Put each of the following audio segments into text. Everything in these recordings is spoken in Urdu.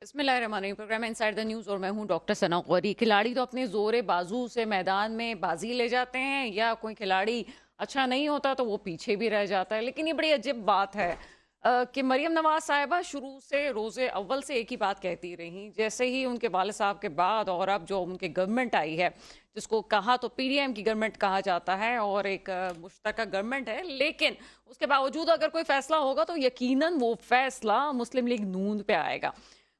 بسم اللہ الرحمن الرحیم، پروگرام انسائیڈ دا نیوز اور میں ہوں ڈاکٹر ثنا غوری۔ کھلاڑی تو اپنے زور بازو سے میدان میں بازی لے جاتے ہیں، یا کوئی کھلاڑی اچھا نہیں ہوتا تو وہ پیچھے بھی رہ جاتا ہے۔ لیکن یہ بڑی عجیب بات ہے کہ مریم نواز صاحبہ شروع سے روز اول سے ایک ہی بات کہتی رہیں، جیسے ہی ان کے والد صاحب کے بعد اور اب جو ان کے گورنمنٹ آئی ہے، جس کو کہا تو پی ڈی ایم کی گورنمنٹ کہا جاتا ہے اور ایک مشترکہ گورنمنٹ ہے، لیکن اس کے باوجود اگر کوئی فیصلہ ہوگا تو یقیناً وہ فیصلہ مسلم لیگ نون پہ آئے گا۔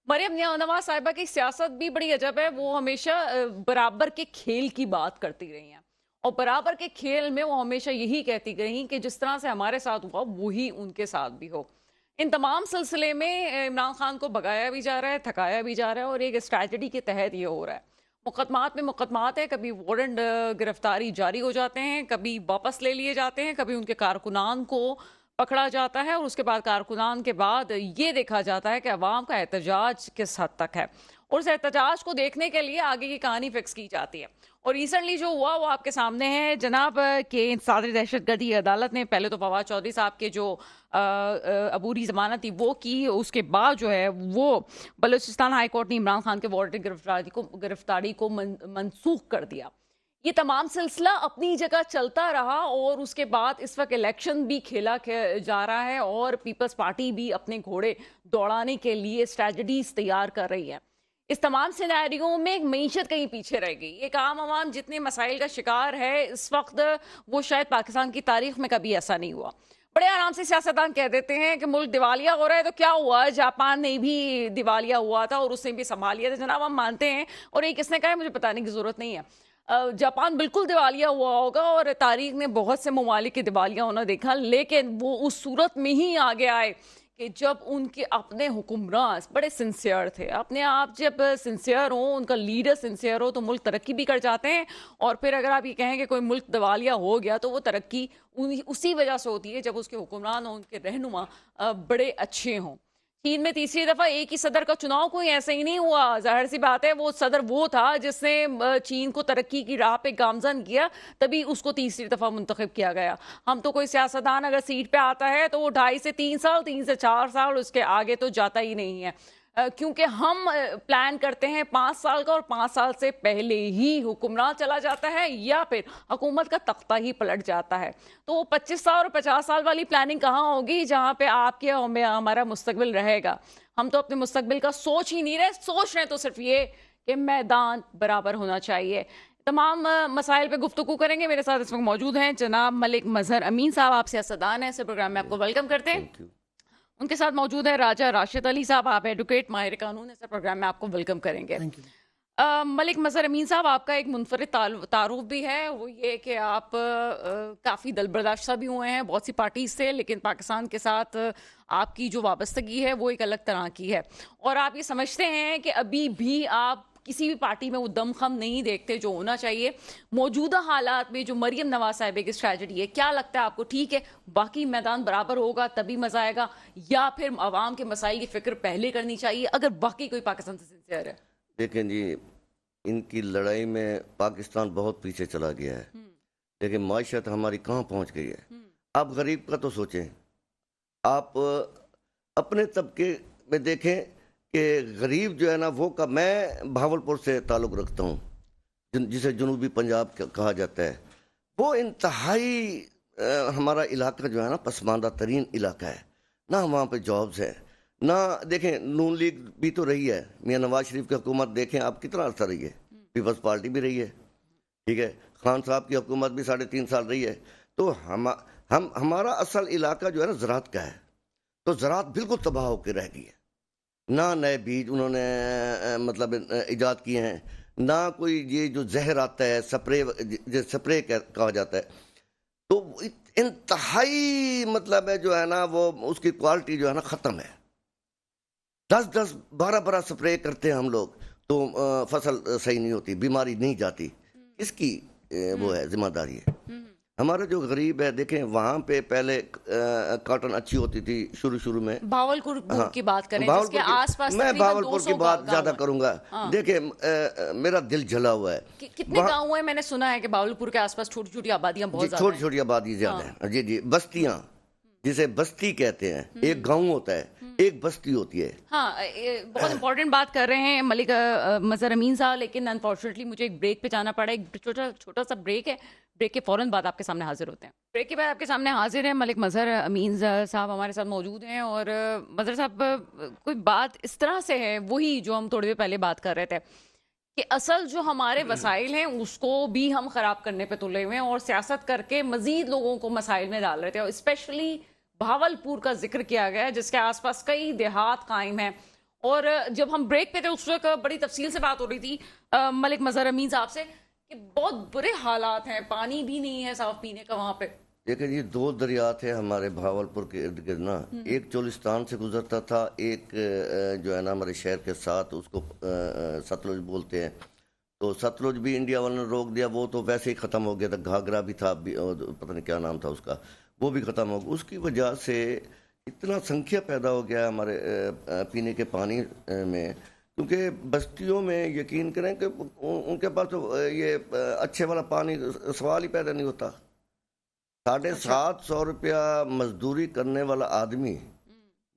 مریم نواز صاحبہ کی سیاست بھی بڑی عجب ہے، وہ ہمیشہ برابر کے کھیل کی بات کرتی رہی ہیں، اور برابر کے کھیل میں وہ ہمیشہ یہی کہتی گئی کہ جس طرح سے ہمارے ساتھ ہوا وہی ان کے ساتھ بھی ہو۔ ان تمام سلسلے میں عمران خان کو بھگایا بھی جا رہا ہے، تھکایا بھی جا رہا ہے، اور ایک اسٹریٹجی کے تحت یہ ہو رہا ہے۔ مقدمات میں مقدمات ہے، کبھی وارنٹ گرفتاری جاری ہو جاتے ہیں، کبھی واپس لے لیے جاتے ہیں، کبھی ان کے کارکنان کو پکڑا جاتا ہے، اور اس کے بعد کارکنان کے بعد یہ دیکھا جاتا ہے کہ عوام کا احتجاج کس حد تک ہے، اور اس احتجاج کو دیکھنے کے لیے آگے کی کہانی فکس کی جاتی ہے۔ اور ریسنٹلی جو ہوا وہ آپ کے سامنے ہے جناب، کہ انسداد دہشت گردی عدالت نے پہلے تو فواد چودھری صاحب کے جو عبوری ضمانت تھی وہ کی، اس کے بعد جو ہے وہ بلوچستان ہائی کورٹ نے عمران خان کے وارنٹ گرفتاری کو منسوخ کر دیا۔ یہ تمام سلسلہ اپنی جگہ چلتا رہا، اور اس کے بعد اس وقت الیکشن بھی کھیلا جا رہا ہے، اور پیپلز پارٹی بھی اپنے گھوڑے دوڑانے کے لیے اسٹریٹجیز تیار کر رہی ہے۔ اس تمام سینیریوں میں معیشت کہیں پیچھے رہ گئی۔ ایک عام عوام جتنے مسائل کا شکار ہے اس وقت، وہ شاید پاکستان کی تاریخ میں کبھی ایسا نہیں ہوا۔ بڑے آرام سے سیاستدان کہہ دیتے ہیں کہ ملک دیوالیہ ہو رہا ہے، تو کیا ہوا؟ جاپان نے بھی دیوالیہ ہوا تھا اور اس نے بھی سنبھال لیا تھا۔ جناب ہم مانتے ہیں، اور ایک کس نے کہا ہے مجھے بتانے کی ضرورت نہیں ہے، جاپان بالکل دیوالیہ ہوا ہوگا، اور تاریخ نے بہت سے ممالک کے دیوالیہ ہونا دیکھا، لیکن وہ اس صورت میں ہی آگے آئے کہ جب ان کے اپنے حکمران بڑے سنسیئر تھے۔ اپنے آپ جب سنسیئر ہوں، ان کا لیڈر سنسیئر ہو، تو ملک ترقی بھی کر جاتے ہیں۔ اور پھر اگر آپ یہ کہیں کہ کوئی ملک دیوالیہ ہو گیا تو وہ ترقی اسی وجہ سے ہوتی ہے جب اس کے حکمران اور ان کے رہنما بڑے اچھے ہوں۔ چین میں تیسری دفعہ ایک ہی صدر کا چناؤ کوئی ایسے ہی نہیں ہوا، ظاہر سی بات ہے وہ صدر وہ تھا جس نے چین کو ترقی کی راہ پہ گامزن کیا، تبھی اس کو تیسری دفعہ منتخب کیا گیا۔ ہم تو کوئی سیاستدان اگر سیٹ پہ آتا ہے تو وہ 2.5 سے 3 سال، 3 سے 4 سال، اس کے آگے تو جاتا ہی نہیں ہے، کیونکہ ہم پلان کرتے ہیں 5 سال کا، اور 5 سال سے پہلے ہی حکمران چلا جاتا ہے یا پھر حکومت کا تختہ ہی پلٹ جاتا ہے۔ تو وہ 25 سال اور 50 سال والی پلاننگ کہاں ہوگی جہاں پہ آپ کے ہمارا مستقبل رہے گا؟ ہم تو اپنے مستقبل کا سوچ ہی نہیں رہے، سوچ رہے تو صرف یہ کہ میدان برابر ہونا چاہیے۔ تمام مسائل پہ گفتگو کریں گے۔ میرے ساتھ اس وقت موجود ہیں جناب ملک مظہر امین صاحب، آپ سیاستدان ہیں، اس پروگرام میں آپ کو ویلکم کرتے ہیں۔ ان کے ساتھ موجود ہے راجہ راشد علی صاحب، آپ ایڈوکیٹ ماہر قانون، اس پروگرام میں آپ کو ویلکم کریں گے۔ ملک مظہر امین صاحب، آپ کا ایک منفرد تعارف بھی ہے، وہ یہ کہ آپ کافی دل برداشتہ بھی ہوئے ہیں بہت سی پارٹیز سے، لیکن پاکستان کے ساتھ آپ کی جو وابستگی ہے وہ ایک الگ طرح کی ہے، اور آپ یہ سمجھتے ہیں کہ ابھی بھی آپ کسی بھی پارٹی میں وہ دم خم نہیں دیکھتے جو ہونا چاہیے۔ موجودہ حالات میں جو مریم نواز صاحبہ کی اسٹریٹجی ہے، کیا لگتا ہے آپ کو ٹھیک ہے، باقی میدان برابر ہوگا تبھی مزہ آئے گا، یا پھر عوام کے مسائل کی فکر پہلے کرنی چاہیے اگر باقی کوئی پاکستان سے سنسیئر ہے؟ دیکھیں جی، ان کی لڑائی میں پاکستان بہت پیچھے چلا گیا ہے، لیکن معیشت ہماری کہاں پہنچ گئی ہے۔ آپ غریب کا تو سوچیں، آپ اپنے طبقے میں دیکھیں کہ غریب جو ہے نا وہ کا، میں بھاولپور سے تعلق رکھتا ہوں جسے جنوبی پنجاب کہا جاتا ہے، وہ انتہائی ہمارا علاقہ جو ہے نا پسماندہ ترین علاقہ ہے، نہ وہاں پہ جابز ہے، نہ دیکھیں نون لیگ بھی تو رہی ہے، میاں نواز شریف کی حکومت دیکھیں آپ کتنا عرصہ رہی ہے، پیپلز پارٹی بھی رہی ہے، ٹھیک ہے، خان صاحب کی حکومت بھی 3.5 سال رہی ہے۔ تو ہمارا اصل علاقہ جو ہے نا زراعت کا ہے، تو زراعت بالکل تباہ ہو کے رہ گئی ہے، نہ نئے بیج انہوں نے مطلب ایجاد کیے ہیں، نہ کوئی یہ جو زہر آتا ہے سپرے کہا جاتا ہے، تو انتہائی مطلب ہے جو ہے نا وہ اس کی کوالٹی جو ہے نا ختم ہے۔ 10-12 سپرے کرتے ہیں ہم لوگ تو فصل صحیح نہیں ہوتی، بیماری نہیں جاتی، اس کی وہ ہے ذمہ داری ہے۔ ہمارا جو غریب ہے، دیکھیں وہاں پہ پہلے کاٹن اچھی ہوتی تھی شروع میں، بھاولپور کی بات کریں جس کے آس پاس میں بھاولپور کی بات زیادہ کروں گا۔ دیکھیں میرا دل جلا ہوا ہے، کتنے گاؤں ہیں؟ میں نے سنا ہے کہ بھاولپور کے آس پاس چھوٹی چھوٹی آبادیاں بہت زیادہ ہیں، چھوٹی چھوٹی آبادی زیادہ ہیں، جی بستیاں جسے بستی کہتے ہیں، ایک گاؤں ہوتا ہے ایک بستی ہوتی ہے. ہاں بہت امپورٹنٹ بات کر رہے ہیں ملک مظہر امین صاحب، لیکن انفارچونیٹلی مجھے ایک بریک پہ جانا پڑا. ایک چھوٹا سا بریک ہے، بریک کے فوراً بعد آپ کے سامنے حاضر ہوتے ہیں. بریک کے بعد آپ کے سامنے حاضر ہیں ملک مظہر امین صاحب ہمارے ساتھ موجود ہیں. اور مظہر صاحب کوئی بات اس طرح سے ہے، وہی جو ہم تھوڑی دیر پہلے بات کر رہے تھے کہ اصل جو ہمارے وسائل ہیں اس کو بھی ہم خراب کرنے پہ تلے ہوئے ہیں اور سیاست کر کے مزید لوگوں کو مسائل میں ڈال رہے تھے. اور اسپیشلی بھاولپور کا ذکر کیا گیا ہے جس کے آس پاس کئی دیہات قائم ہیں. اور جب ہم بریک پہ تھے اس وقت بڑی تفصیل سے بات ہو رہی تھی ملک مظہر امین صاحب سے کہ بہت برے حالات ہیں، پانی بھی نہیں ہے صاف پینے کا وہاں پہ. دیکھیں یہ 2 دریا تھے ہمارے بھاولپور کے ارد گرد نا. ایک چولستان سے گزرتا تھا، ایک جو ہے نا ہمارے شہر کے ساتھ، اس کو ستلج بولتے ہیں. تو ستلج بھی انڈیا والوں نے روک دیا، وہ تو ویسے ہی ختم ہو گیا تھا. گھاگرا بھی تھا، پتہ نہیں کیا نام تھا اس کا، وہ بھی ختم ہو گیا. اس کی وجہ سے اتنا سنکھیا پیدا ہو گیا ہمارے پینے کے پانی میں، کیونکہ بستیوں میں یقین کریں کہ ان کے پاس تو یہ اچھے والا پانی سوال ہی پیدا نہیں ہوتا. 750 روپیہ مزدوری کرنے والا آدمی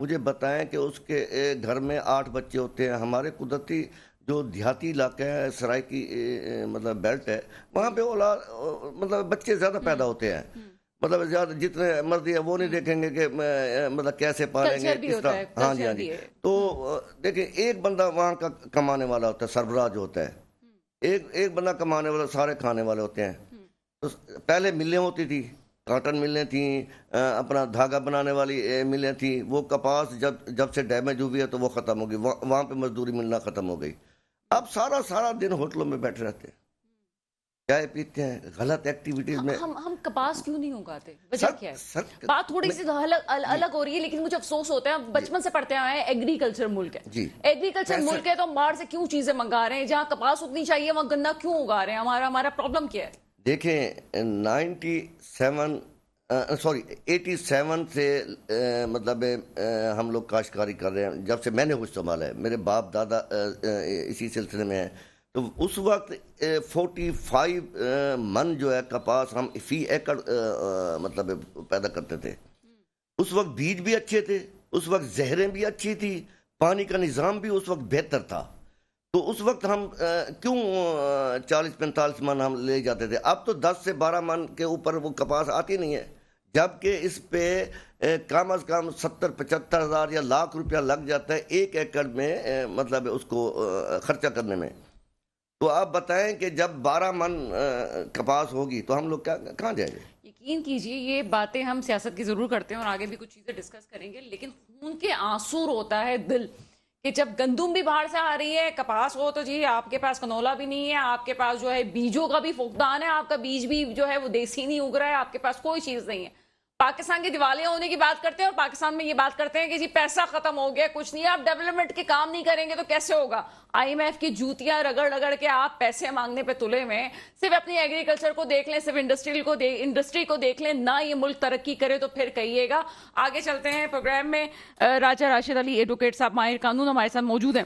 مجھے بتائیں کہ اس کے گھر میں 8 بچے ہوتے ہیں. ہمارے قدرتی جو دیہاتی علاقہ ہے، سرائکی مطلب بیلٹ ہے، وہاں پہ اولاد مطلب بچے زیادہ پیدا ہوتے ہیں. مطلب زیادہ جتنے مرضی ہے وہ نہیں دیکھیں گے کہ مطلب کیسے پالیں گے کس طرح. ہاں جی. تو دیکھیں ایک بندہ وہاں کا کمانے والا ہوتا ہے، سربراہ جو ہوتا ہے، ایک بندہ کمانے والا، سارے کھانے والے ہوتے ہیں. تو پہلے ملیں ہوتی تھی، کاٹن ملیں تھیں، اپنا دھاگا بنانے والی ملیں تھیں. وہ کپاس جب سے ڈیمیج ہوئی ہے تو وہ ختم ہو گئی، وہاں پہ مزدوری ملنا ختم ہو گئی. اب سارا دن ہوٹلوں میں بیٹھے رہتے ہیں، چائے پیتے ہیں، غلط ایکٹیویٹیز میں. ہم کپاس کیوں نہیں اگاتے؟ وجہ کیا ہے؟ بات تھوڑی سی الگ ہو رہی ہے، لیکن مجھے افسوس ہوتا ہے ہم بچپن سے پڑھتے آئے ہیں ایگریکلچر ملک ہے. ایگریکلچر ملک ہے تو ہم باہر سے کیوں چیزیں منگا رہے ہیں؟ جہاں کپاس اگنی چاہیے وہاں گنا کیوں اگا رہے ہیں؟ ہمارا پرابلم کیا ہے؟ دیکھیں 87 سے مطلب ہم لوگ کاشتکاری کر رہے ہیں. جب سے میں نے کچھ سنبھالا ہے، میرے باپ دادا اسی سلسلے میں ہیں. تو اس وقت 45 من جو ہے کپاس ہم فی ایکڑ مطلب پیدا کرتے تھے. اس وقت بیج بھی اچھے تھے، اس وقت زہریں بھی اچھی تھی، پانی کا نظام بھی اس وقت بہتر تھا. تو اس وقت ہم کیوں 40-45 من ہم لے جاتے تھے؟ اب تو 10 سے 12 من کے اوپر وہ کپاس آتی نہیں ہے، جبکہ اس پہ کم از کم 70-75 ہزار یا لاکھ روپیہ لگ جاتا ہے 1 ایکڑ میں، مطلب اس کو خرچہ کرنے میں. تو آپ بتائیں کہ جب 12 من کپاس ہوگی تو ہم لوگ کہاں جائیں گے؟ یقین کیجئے یہ باتیں ہم سیاست کی ضرور کرتے ہیں اور آگے بھی کچھ چیزیں ڈسکس کریں گے، لیکن خون کے آنسو روتا ہے دل کہ جب گندم بھی باہر سے آ رہی ہے، کپاس ہو تو جی آپ کے پاس کنولا بھی نہیں ہے، آپ کے پاس جو ہے بیجوں کا بھی فقدان ہے، آپ کا بیج بھی جو ہے وہ دیسی نہیں اگ رہا ہے، آپ کے پاس کوئی چیز نہیں ہے. پاکستان کی دیوالیاں ہونے کی بات کرتے ہیں اور پاکستان میں یہ بات کرتے ہیں کہ جی پیسہ ختم ہو گیا، کچھ نہیں. آپ ڈیولپمنٹ کے کام نہیں کریں گے تو کیسے ہوگا؟ IMF کی جوتیاں رگڑ کے آپ پیسے مانگنے پہ تلے ہوئے ہیں. صرف اپنی ایگریکلچر کو دیکھ لیں، صرف انڈسٹری کو دیکھ لیں، نہ یہ ملک ترقی کرے تو پھر کہیے گا. آگے چلتے ہیں پروگرام میں. راجہ راشد علی ایڈوکیٹ صاحب ماہر قانون ہمارے ساتھ موجود ہیں.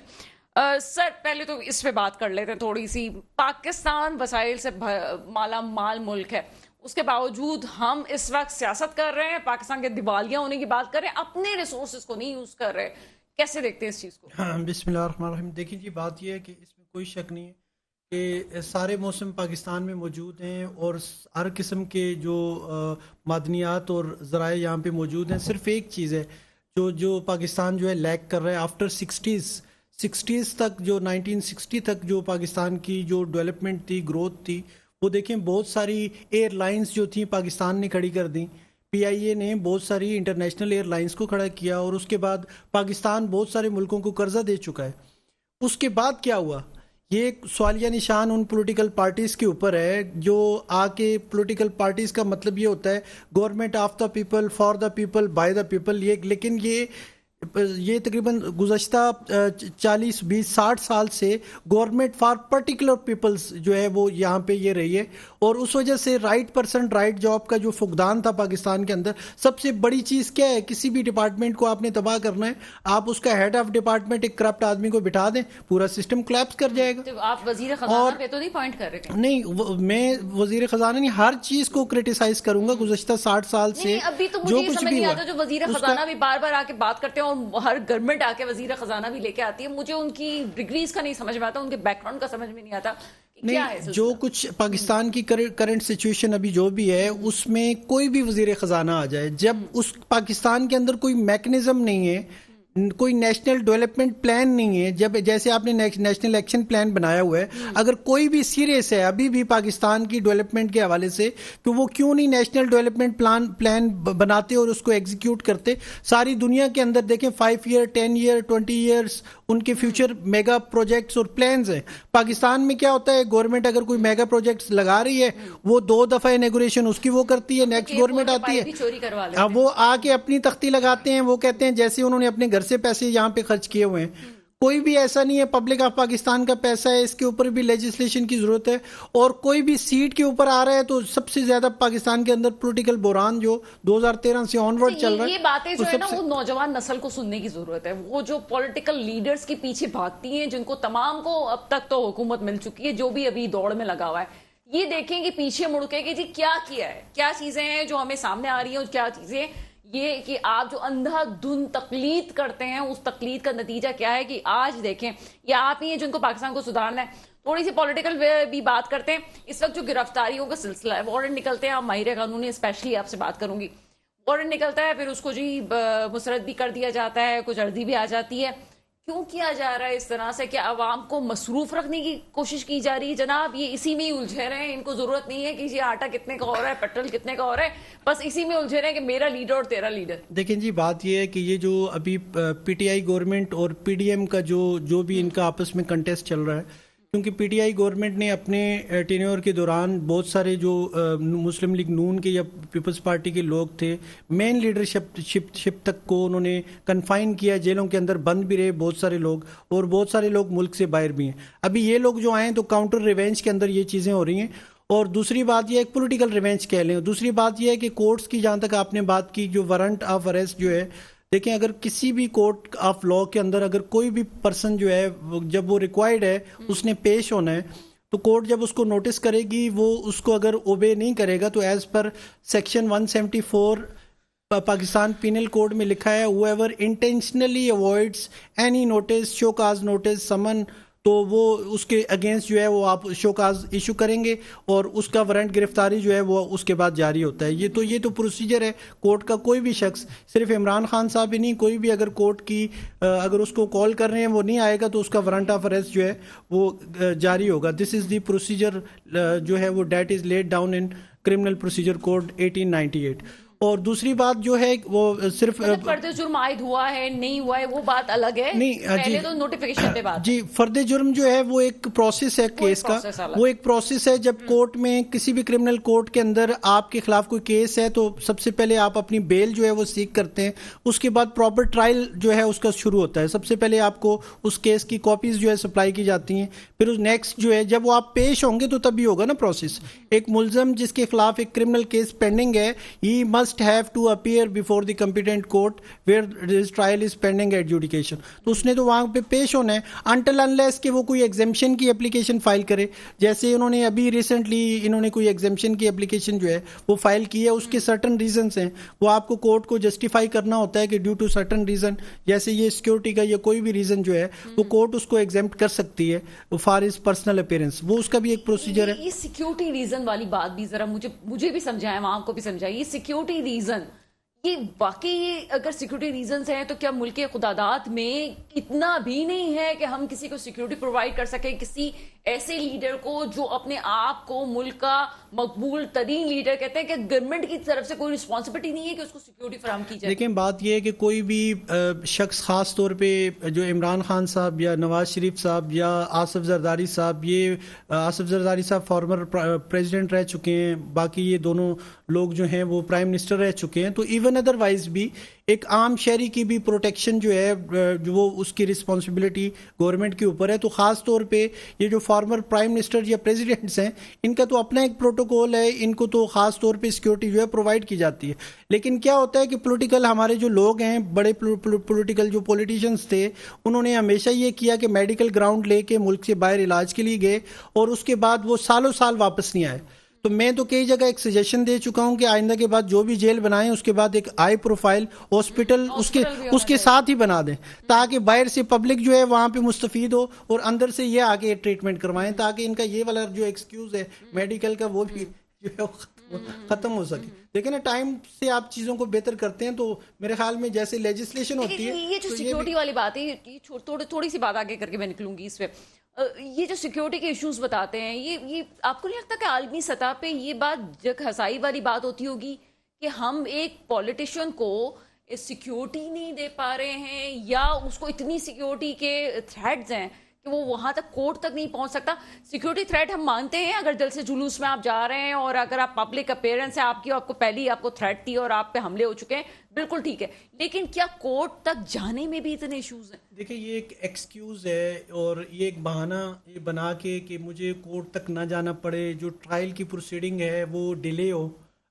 سر پہلے تو اس پہ بات کر لیتے ہیں تھوڑی سی. پاکستان وسائل سے مالا مال ملک ہے، اس کے باوجود ہم اس وقت سیاست کر رہے ہیں، پاکستان کے دیوالیاں ہونے کی بات کر رہے ہیں، اپنے ریسورسز کو نہیں یوز کر رہے. کیسے دیکھتے ہیں اس چیز کو؟ بسم اللہ الرحمن الرحیم. دیکھیں جی بات یہ ہے کہ اس میں کوئی شک نہیں ہے کہ سارے موسم پاکستان میں موجود ہیں اور ہر قسم کے جو معدنیات اور ذرائع یہاں پہ موجود ہیں. صرف ایک چیز ہے جو پاکستان جو ہے لیک کر رہا ہے آفٹر 60s تک، جو 1960 تک جو پاکستان کی جو ڈیولپمنٹ تھی، گروتھ تھی، وہ دیکھیں بہت ساری ایئر لائنز جو تھیں پاکستان نے کھڑی کر دیں. PIA نے بہت ساری انٹرنیشنل ایئر لائنز کو کھڑا کیا اور اس کے بعد پاکستان بہت سارے ملکوں کو قرضہ دے چکا ہے. اس کے بعد کیا ہوا؟ یہ سوالیہ نشان ان پولیٹیکل پارٹیز کے اوپر ہے جو آ کے پولیٹیکل پارٹیز کا مطلب یہ ہوتا ہے government of the people, for the people, by the people. لیکن یہ تقریباً گزشتہ 40-50-60 سال سے گورنمنٹ فار پرٹیکولر پیپلز جو ہے وہ یہاں پہ یہ رہی ہے. اور اس وجہ سے رائٹ پرسن رائٹ جاب کا جو فقدان تھا پاکستان کے اندر. سب سے بڑی چیز کیا ہے؟ کسی بھی ڈپارٹمنٹ کو آپ نے تباہ کرنا ہے، آپ اس کا ہیڈ آف ڈپارٹمنٹ ایک کرپٹ آدمی کو بٹھا دیں، پورا سسٹم کولیپس کر جائے گا. آپ وزیر خزانہ پہ تو نہیں پوائنٹ کر رہے؟ نہیں، میں وزیر خزانہ نہیں، ہر چیز کو کرٹیسائز کروں گا. گزشتہ 60 سال سے ابھی تو مجھے یہ سمجھ نہیں آتا جو وزیر خزانہ بھی بار بار آ کے بات کرتے ہیں اور ہر گورنمنٹ آ کے وزیر خزانہ بھی لے کے آتی ہے. مجھے ان کی ڈگریز کا نہیں سمجھ میں آتا, ان کے بیک گراؤنڈ کا سمجھ میں نہیں آتا. نہیں, جو کچھ پاکستان کی کرنٹ سچویشن ابھی جو بھی ہے اس میں کوئی بھی وزیر خزانہ آ جائے, جب اس پاکستان کے اندر کوئی میکنزم نہیں ہے, کوئی نیشنل ڈیولپمنٹ پلان نہیں ہے, جب جیسے آپ نے نیشنل ایکشن پلان بنایا ہوا ہے, اگر کوئی بھی سیریس ہے ابھی بھی پاکستان کی ڈیولپمنٹ کے حوالے سے تو وہ کیوں نہیں نیشنل ڈیولپمنٹ پلان بناتے اور اس کو ایگزیکیوٹ کرتے. ساری دنیا کے اندر دیکھیں 5 ایئر 10 ایئر 20 ایئرس ان کے فیوچر میگا پروجیکٹس اور پلانز ہیں. پاکستان میں کیا ہوتا ہے, گورنمنٹ اگر کوئی میگا پروجیکٹس لگا رہی ہے وہ 2 دفعہ انیگوریشن اس کی وہ کرتی ہے, نیکسٹ گورنمنٹ آتی ہے, وہ آ کے اپنی تختی لگاتے ہیں, وہ کہتے ہیں جیسے انہوں نے اپنے گھر سے پیسے یہاں پہ خرچ کیے ہوئے ہیں. کوئی بھی ایسا نہیں ہے, پبلک آف پاکستان کا پیسہ ہے, اس کے اوپر بھی لیجسلیشن کی ضرورت ہے. اور کوئی بھی سیٹ کے اوپر آ رہا ہے تو سب سے زیادہ پاکستان کے اندر پولیٹیکل بحران جو 2013 سے آن ورڈ چل رہا ہے, یہ باتیں جو ہے نا وہ نوجوان نسل کو سننے کی ضرورت ہے. وہ جو پولیٹیکل لیڈرز کے پیچھے بھاگتی ہیں, جن کو تمام کو اب تک تو حکومت مل چکی ہے, جو بھی ابھی دوڑ میں لگا ہوا ہے, یہ دیکھیں کہ پیچھے مڑ کے کہ جی کیا ہے, کیا چیزیں ہیں جو ہمیں سامنے آ رہی ہیں, اور کیا چیزیں یہ کہ آپ جو اندھا دھند تقلید کرتے ہیں, اس تقلید کا نتیجہ کیا ہے کہ آج دیکھیں یہ آپ ہی ہیں جن کو پاکستان کو سدھارنا ہے. تھوڑی سی پولیٹیکل بھی بات کرتے ہیں. اس وقت جو گرفتاریوں کا سلسلہ ہے, وارنٹ نکلتے ہیں, آپ ماہر قانونی اسپیشلی آپ سے بات کروں گی, وارنٹ نکلتا ہے پھر اس کو جی مسترد بھی کر دیا جاتا ہے, کچھ عرضی بھی آ جاتی ہے. کیوں کیا جا رہا ہے اس طرح سے؟ کہ عوام کو مصروف رکھنے کی کوشش کی جا رہی ہے؟ جناب یہ اسی میں ہی الجھے رہے ہیں, ان کو ضرورت نہیں ہے کہ یہ آٹا کتنے کا ہو رہا ہے, پیٹرول کتنے کا ہو رہا ہے, بس اسی میں الجھے رہے ہیں کہ میرا لیڈر اور تیرا لیڈر. دیکھیں جی, بات یہ ہے کہ یہ جو ابھی پی ٹی آئی گورنمنٹ اور پی ڈی ایم کا جو بھی ان کا آپس میں کنٹیسٹ چل رہا ہے, کیونکہ پی ٹی آئی گورنمنٹ نے اپنے ٹینیور کے دوران بہت سارے جو مسلم لیگ نون کے یا پیپلز پارٹی کے لوگ تھے, مین لیڈرشپ تک کو انہوں نے کنفائن کیا, جیلوں کے اندر بند بھی رہے بہت سارے لوگ, اور بہت سارے لوگ ملک سے باہر بھی ہیں. ابھی یہ لوگ جو آئے ہیں تو کاؤنٹر ریونج کے اندر یہ چیزیں ہو رہی ہیں. اور دوسری بات یہ ایک پولیٹیکل ریونج کہہ لیں. دوسری بات یہ ہے کہ کورٹس کی, جہاں تک آپ نے بات کی, جو وارنٹ آف اریسٹ جو ہے, دیکھیں اگر کسی بھی کورٹ آف لاء کے اندر اگر کوئی بھی پرسن جو ہے جب وہ ریکوائرڈ ہے اس نے پیش ہونا ہے, تو کورٹ جب اس کو نوٹس کرے گی, وہ اس کو اگر اوبے نہیں کرے گا تو as per section 174 Pakistan penal code میں لکھا ہے, whoever intentionally avoids any notice, show cause notice, summon, تو وہ اس کے اگینسٹ جو ہے وہ آپ شو کاز ایشو کریں گے اور اس کا وارنٹ گرفتاری جو ہے وہ اس کے بعد جاری ہوتا ہے. یہ تو پروسیجر ہے کورٹ کا. کوئی بھی شخص, صرف عمران خان صاحب ہی نہیں, کوئی بھی اگر کورٹ کی اگر اس کو کال کر رہے ہیں وہ نہیں آئے گا تو اس کا وارنٹ آف اریسٹ جو ہے وہ جاری ہوگا. دس از دی پروسیجر جو ہے وہ that is laid down in criminal procedure code 1898. اور دوسری بات جو ہے وہ صرف فرد جرم عائد ہوا ہے نہیں ہوا ہے وہ بات الگ ہے, پہلے تو نوٹیفیکیشن پہ بات. جی, فرد جرم جو ہے وہ ایک پروسیس ہے کیس کا, وہ ایک پروسیس ہے. جب کورٹ میں کسی بھی کرمنل کورٹ کے اندر آپ کے خلاف کوئی کیس ہے تو سب سے پہلے آپ اپنی بیل جو ہے وہ سیک کرتے ہیں, اس کے بعد پراپر ٹرائل جو ہے اس کا شروع ہوتا ہے. سب سے پہلے آپ کو اس کیس کی کاپیز جو ہے سپلائی کی جاتی ہیں, پھر اس نیکسٹ جو ہے جب وہ آپ پیش ہوں گے تو تبھی ہوگا نا پروسیس. ایک ملزم جس کے خلاف ایک کرمنل کیس پینڈنگ ہے, he must have to appear before the competent court where his trial is pending adjudication. تو اس نے تو وہاں پہ پیش ہونا ہے until unless کہ وہ کوئی ایگزیمپشن کی اپلیکیشن فائل کرے. جیسے انہوں نے ابھی ریسنٹلی انہوں نے کوئی ایگزیمپشن کی اپلیکیشن جو ہے وہ فائل کی ہے, اس کے سرٹن ریزنس ہیں, وہ آپ کو کورٹ کو جسٹیفائی کرنا ہوتا ہے کہ ڈیو ٹو سرٹن ریزن, جیسے یہ سیکورٹی کا یا کوئی بھی ریزن جو ہے وہ کورٹ اس کو ایگزیمپٹ کر سکتی ہے فار ہز پرسنل اپیئرنس. وہ اس کا بھی ایک پروسیجر ہے. یہ سیکورٹی ریزن والی بات بھی ذرا مجھے بھی سمجھائیں, عوام کو بھی سمجھائیں. یہ سیکورٹی ریزن, یہ واقعی اگر سیکورٹی ریزنز ہیں تو کیا ملک کے قدادات میں اتنا بھی نہیں ہے کہ ہم کسی کو سیکورٹی پرووائڈ کر سکیں, کسی ایسے لیڈر کو جو اپنے آپ کو ملک کا مقبول ترین لیڈر کہتے ہیں, کہ گورنمنٹ کی طرف سے کوئی رسپانسبلٹی نہیں ہے کہ اس کو سیکورٹی فراہم کی جائے؟ لیکن بات یہ ہے کہ کوئی بھی شخص, خاص طور پہ جو عمران خان صاحب یا نواز شریف صاحب یا آصف زرداری صاحب, یہ آصف زرداری صاحب فارمر پریزیڈنٹ رہ چکے ہیں, باقی یہ دونوں لوگ جو ہیں وہ پرائم منسٹر رہ چکے ہیں, تو ایون ادروائز بھی ایک عام شہری کی بھی پروٹیکشن جو ہے جو وہ اس کی رسپانسبلٹی گورنمنٹ کے اوپر ہے. تو خاص طور پہ یہ جو فارمر پرائم منسٹر یا پریزیڈنٹس ہیں, ان کا تو اپنا ایک پروٹوکول ہے, ان کو تو خاص طور پہ سیکورٹی جو ہے پرووائڈ کی جاتی ہے. لیکن کیا ہوتا ہے کہ پولیٹیکل ہمارے جو لوگ ہیں, بڑے پولیٹیکل جو پولیٹیشنز تھے, انہوں نے ہمیشہ یہ کیا کہ میڈیکل گراؤنڈ لے کے ملک سے باہر علاج کے لیے گئے اور اس کے بعد وہ سالوں سال واپس نہیں آئے. تو میں تو کئی جگہ ایک سجیشن دے چکا ہوں کہ آئندہ کے بعد جو بھی جیل بنائیں اس کے بعد ایک آئی پروفائل ہاسپٹل اس کے ساتھ ہی بنا دیں، تاکہ باہر سے پبلک جو ہے وہاں پہ مستفید ہو اور اندر سے یہ آگے ٹریٹمنٹ کروائیں، تاکہ ان کا یہ والا جو ایکسکیوز ہے میڈیکل کا وہ بھی جو ہے ختم ہو سکے. لیکن نا ٹائم سے آپ چیزوں کو بہتر کرتے ہیں تو میرے خیال میں جیسے لیجسلیشن ہوتی ہے. یہ جو سیکیورٹی والی بات ہے، تھوڑی سی بات آگے کر کے میں نکلوں گی اس پہ. یہ جو سیکیورٹی کے ایشوز بتاتے ہیں، یہ آپ کو نہیں لگتا کہ عالمی سطح پہ یہ بات جگ ہسائی والی بات ہوتی ہوگی کہ ہم ایک پولیٹیشین کو سیکیورٹی نہیں دے پا رہے ہیں، یا اس کو اتنی سیکیورٹی کے تھریٹس ہیں کہ وہ وہاں تک کورٹ تک نہیں پہنچ سکتا؟ سیکیورٹی تھریٹ ہم مانتے ہیں، اگر جلسے جلوس میں آپ جا رہے ہیں اور اگر آپ پبلک اپیرنس ہے آپ کی، آپ کو پہلی آپ کو تھریٹ تھی اور آپ پہ حملے ہو چکے ہیں، بالکل ٹھیک ہے، لیکن کیا کورٹ تک جانے میں بھی اتنے ایشوز ہیں؟ دیکھیں یہ ایک ایکسکیوز ہے اور یہ ایک بہانہ یہ بنا کے کہ مجھے کورٹ تک نہ جانا پڑے، جو ٹرائل کی پروسیڈنگ ہے وہ ڈیلے ہو.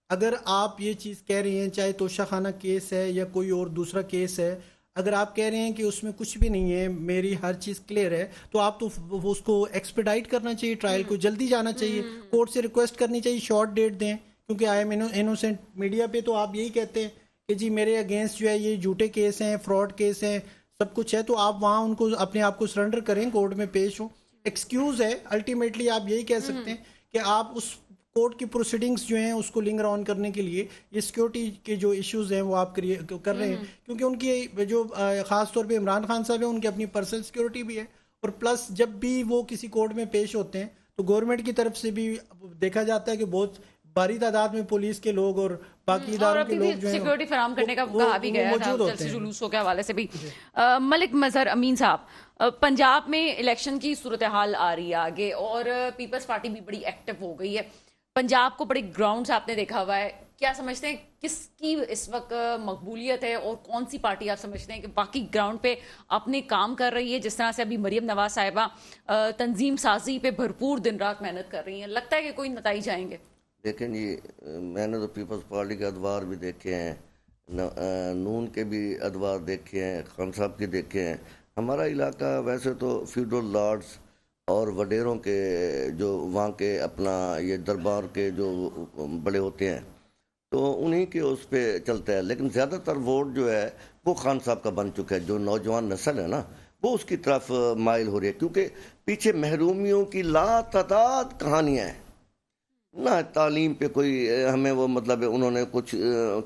اگر آپ یہ چیز کہہ رہے ہیں، چاہے توشہ خانہ کیس ہے یا کوئی اور دوسرا کیس ہے، اگر آپ کہہ رہے ہیں کہ اس میں کچھ بھی نہیں ہے، میری ہر چیز کلیئر ہے، تو آپ تو اس کو ایکسپیڈائٹ کرنا چاہیے، ٹرائل کو جلدی جانا چاہیے، کورٹ سے ریکویسٹ کرنی چاہیے شارٹ ڈیٹ دیں. کیونکہ آئی ایم انوسینٹ میڈیا پہ تو آپ یہی کہتے ہیں کہ جی میرے اگینسٹ جو ہے یہ جھوٹے کیس ہیں، فراڈ کیس ہیں، سب کچھ ہے، تو آپ وہاں ان کو اپنے آپ کو سرنڈر کریں، کورٹ میں پیش ہوں. ایکسکیوز ہے الٹیمیٹلی آپ یہی کہہ سکتے ہیں کہ آپ اس کورٹ کی پروسیڈنگز جو ہیں اس کو لنگر آن کرنے کے لیے یہ سیکیورٹی کے جو ایشوز ہیں وہ آپ کر رہے ہیں، کیونکہ ان کی جو خاص طور پہ عمران خان صاحب ہیں ان کی اپنی پرسنل سیکیورٹی بھی ہے، اور پلس جب بھی وہ کسی کورٹ میں پیش ہوتے ہیں تو گورنمنٹ کی طرف سے بھی دیکھا جاتا ہے کہ بہت بھاری تعداد میں پولیس کے لوگ اور باقی اداروں کے لوگ جو ہیں سیکیورٹی فراہم کرنے کا کہا بھی گیا تھا جلسے جلوسوں کے حوالے سے بھی. ملک مظہر امین صاحب، پنجاب میں الیکشن کی صورتحال آ رہی ہے آگے، اور پیپلز پارٹی بھی بڑی ایکٹیو ہو گئی ہے. پنجاب کو بڑے گراؤنڈ سے آپ نے دیکھا ہوا ہے، کیا سمجھتے ہیں کس کی اس وقت مقبولیت ہے، اور کون سی پارٹی آپ سمجھتے ہیں کہ باقی گراؤنڈ پہ اپنے کام کر رہی ہے، جس طرح سے ابھی مریم نواز صاحبہ تنظیم سازی پہ بھرپور دن رات محنت کر رہی ہیں، لگتا ہے کہ کوئی نتائج آئیں گے؟ دیکھیں جی، میں نے تو پیپلز پارٹی کے ادوار بھی دیکھے ہیں، نون کے بھی ادوار دیکھے ہیں، خان صاحب کے دیکھے ہیں. ہمارا علاقہ ویسے تو فیوڈل لارڈز اور وڈیروں کے جو وہاں کے اپنا یہ دربار کے جو بڑے ہوتے ہیں تو انہی کے اس پہ چلتا ہے، لیکن زیادہ تر ووٹ جو ہے وہ خان صاحب کا بن چکا ہے. جو نوجوان نسل ہے نا وہ اس کی طرف مائل ہو رہی ہے، کیونکہ پیچھے محرومیوں کی لا تعداد کہانیاں ہیں. نہ تعلیم پہ کوئی ہمیں وہ مطلب انہوں نے کچھ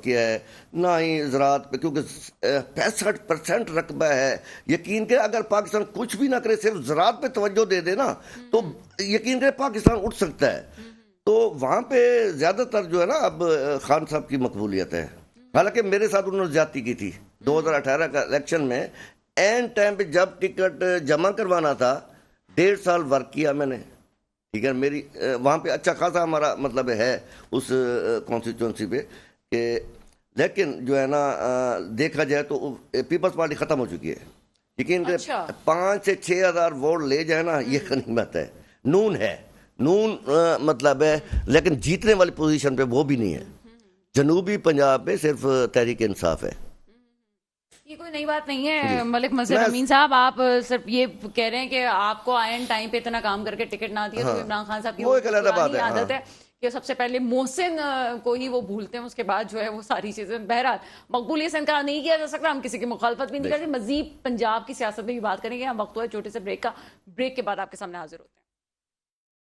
کیا ہے، نہ ہی زراعت پہ، کیونکہ 65% رقبہ ہے. یقین کہ اگر پاکستان کچھ بھی نہ کرے، صرف زراعت پہ توجہ دے دے نا، تو یقین کہ پاکستان اٹھ سکتا ہے. تو وہاں پہ زیادہ تر جو ہے نا اب خان صاحب کی مقبولیت ہے. حالانکہ میرے ساتھ انہوں نے زیادتی کی تھی 2018 کا الیکشن میں، این ٹائم پہ جب ٹکٹ جمع کروانا تھا 1.5 سال ورک کیا میں نے، ٹھیک ہے. میری وہاں پہ اچھا خاصا ہمارا مطلب ہے اس کانسٹیچوئنسی پہ کہ، لیکن جو ہے نا دیکھا جائے تو پیپلز پارٹی ختم ہو چکی ہے. لیکن 5 سے 6 ہزار ووٹ لے جائے نا یہ غنیمت ہے. نون ہے، نون مطلب ہے، لیکن جیتنے والی پوزیشن پہ وہ بھی نہیں ہے. جنوبی پنجاب میں صرف تحریک انصاف ہے. یہ کوئی نئی بات نہیں ہے ملک مظہر امین صاحب، آپ صرف یہ کہہ رہے ہیں کہ آپ کو آئین ٹائم پہ اتنا کام کر کے ٹکٹ نہ دیا، تو عمران خان صاحب کی پرانی عادت ہے کہ سب سے پہلے محسن کو ہی وہ بھولتے ہیں، اس کے بعد جو ہے وہ ساری چیزیں. بہرحال مقبولیت سے انکار نہیں کیا جا سکتا، ہم کسی کی مخالفت بھی نہیں کرتے. مزید پنجاب کی سیاست میں بھی بات کریں گے. ہم وقت ہوا ہے چھوٹے سے بریک کا، بریک کے بعد آپ کے سامنے حاضر ہوتے ہیں.